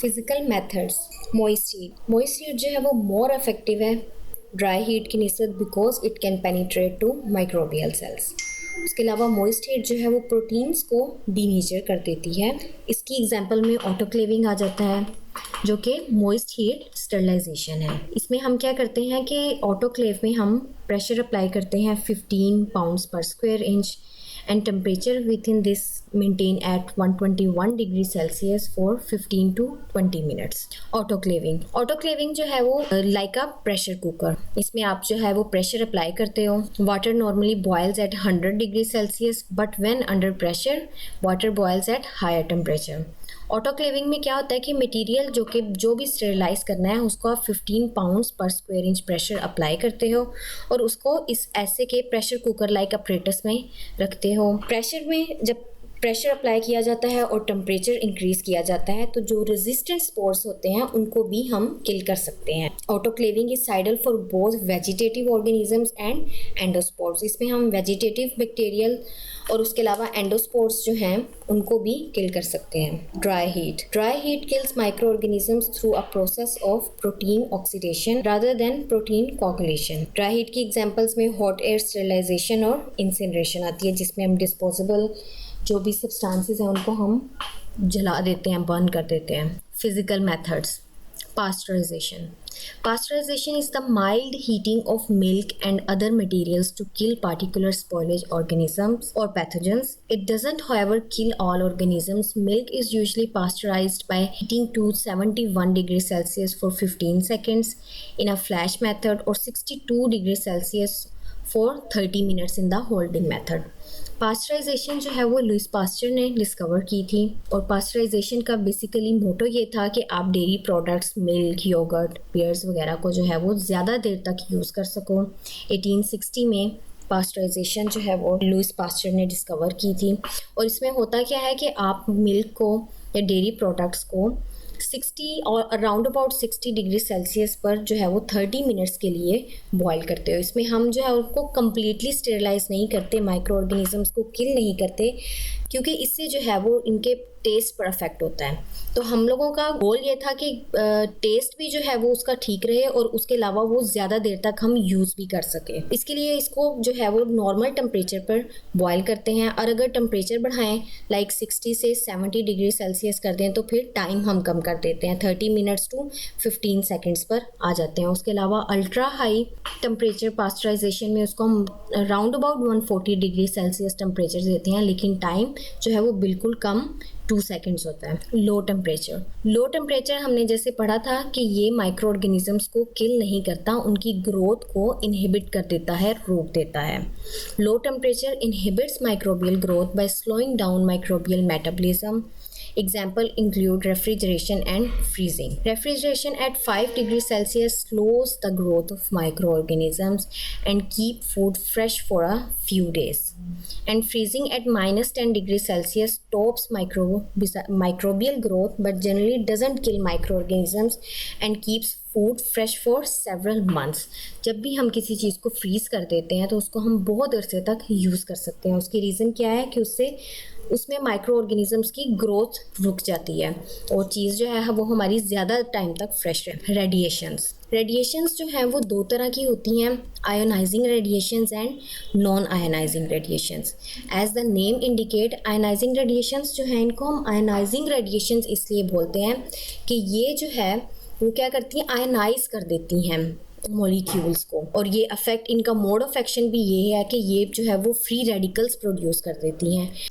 Physical methods. Moist heat जो है वो मोर इफेक्टिव है ड्राई हीट की निस्बत because it can penetrate to microbial cells. उसके अलावा मॉइस्ट हीट जो है वो प्रोटीन्स को डीनेचर कर देती है। इसकी एग्जांपल में ऑटोक्लेविंग आ जाता है जो कि मॉइस्ट हीट स्टरलाइजेशन है। इसमें हम क्या करते हैं कि ऑटोक्लेव में हम प्रेशर अप्लाई करते हैं 15 पाउंड्स पर square inch and temperature within this maintain at 121 degree Celsius for 15 to 20 minutes. Autoclaving जो है वो लाइक अ प्रेशर कुकर। इसमें आप जो है वो प्रेशर अप्लाई करते हो। Water normally boils at 100 degree Celsius but when under pressure water boils at higher temperature. Autoclaving में क्या होता है कि मटेरियल जो भी स्टेरिलाइज करना है उसको आप 15 पाउंड्स पर स्क्वायर इंच प्रेशर अप्लाई करते हो और उसको इस ऐसे के प्रेशर कुकर लाइक अपरेटस में रखते हो। प्रेशर में जब प्रेशर अप्लाई किया जाता है और टेम्परेचर इंक्रीज़ किया जाता है तो जो रेजिस्टेंट स्पोर्स होते हैं उनको भी हम किल कर सकते हैं। Autoclaving is ideal for both vegetative organisms and endospores. इसमें हम वेजिटेटिव बैक्टीरियल और उसके अलावा एंडोस्पोर्स जो हैं उनको भी किल कर सकते हैं। Dry heat kills micro organisms through a process of protein oxidation rather than protein coagulation. Dry heat की एग्जांपल्स में हॉट एयर स्टेरिलाइजेशन और इंसिनरेशन आती है जिसमें हम डिस्पोजेबल जो भी सब्सटेंसेस हैं उनको हम जला देते हैं, बर्न कर देते हैं। Physical methods. Pasteurization is the mild heating of milk and other materials to kill particular spoilage organisms or pathogens. It doesn't, however, kill all organisms. Milk is usually pasteurized by heating to 71 degrees Celsius for 15 seconds in a flash method or 62 degrees Celsius for 30 minutes in the holding method. Pasteurization जो है वो Louis Pasteur ने discover की थी और pasteurisation का basically मोटो ये था कि आप dairy products milk, yogurt, beers वगैरह को जो है वो ज़्यादा देर तक यूज़ कर सको। 1860 में पास्चराइजेशन जो है वो लुइस पास्चर ने डिस्कवर की थी और इसमें होता क्या है कि आप मिल्क को या डेयरी प्रोडक्ट्स को 60 और अराउंड अबाउट 60 डिग्री सेल्सियस पर जो है वो 30 मिनट्स के लिए बॉईल करते हो। इसमें हम जो है उनको कम्प्लीटली स्टेरिलाइज नहीं करते, माइक्रो ऑर्गेनिजम्स को किल नहीं करते क्योंकि इससे जो है वो इनके टेस्ट पर अफेक्ट होता है। तो हम लोगों का गोल ये था कि टेस्ट भी जो है वो उसका ठीक रहे और उसके अलावा वो ज़्यादा देर तक हम यूज़ भी कर सकें। इसके लिए इसको जो है वो नॉर्मल टेम्परेचर पर बॉईल करते हैं और अगर टेम्परेचर बढ़ाएं लाइक 60 से 70 डिग्री सेल्सियस कर दें तो फिर टाइम हम कम कर देते हैं, 30 मिनट्स टू 15 सेकेंड्स पर आ जाते हैं। उसके अलावा अल्ट्रा हाई टेम्परेचर पास्चराइजेशन में उसको हम round about 140 degree Celsius temperature देते हैं लेकिन टाइम जो है वो बिल्कुल कम 2 सेकेंड्स होता है। लो टेम्परेचर हमने जैसे पढ़ा था कि ये माइक्रो ऑर्गेनिजम्स को किल नहीं करता, उनकी ग्रोथ को इनहिबिट कर देता है, रोक देता है। Low temperature inhibits microbial growth by slowing down microbial metabolism. Example include refrigeration and freezing. Refrigeration at 5 degrees Celsius slows the growth of microorganisms and keep food fresh for a few days. And freezing at minus 10 degrees Celsius stops microbial growth but generally doesn't kill microorganisms and keeps food fresh for several months. जब भी हम किसी चीज़ को fridge कर देते हैं तो उसको हम बहुत अरसे तक यूज़ कर सकते हैं। उसकी रीज़न क्या है कि उसमें माइक्रो ऑर्गेनिजम्स की ग्रोथ रुक जाती है और चीज़ जो है वो हमारी ज़्यादा टाइम तक फ्रेश है। रेडिएशंस जो हैं वो दो तरह की होती हैं, ionizing radiations and non ionizing radiations. As the name indicate ionizing radiations जो हैं इनको हम आयोनाइजिंग रेडिएशंस इसलिए बोलते हैं कि ये जो है वो क्या करती हैं, आयनाइज कर देती हैं मॉलिक्यूल्स को और ये इनका मोड ऑफ एक्शन भी ये है कि ये जो है वो फ्री रेडिकल्स प्रोड्यूस कर देती हैं।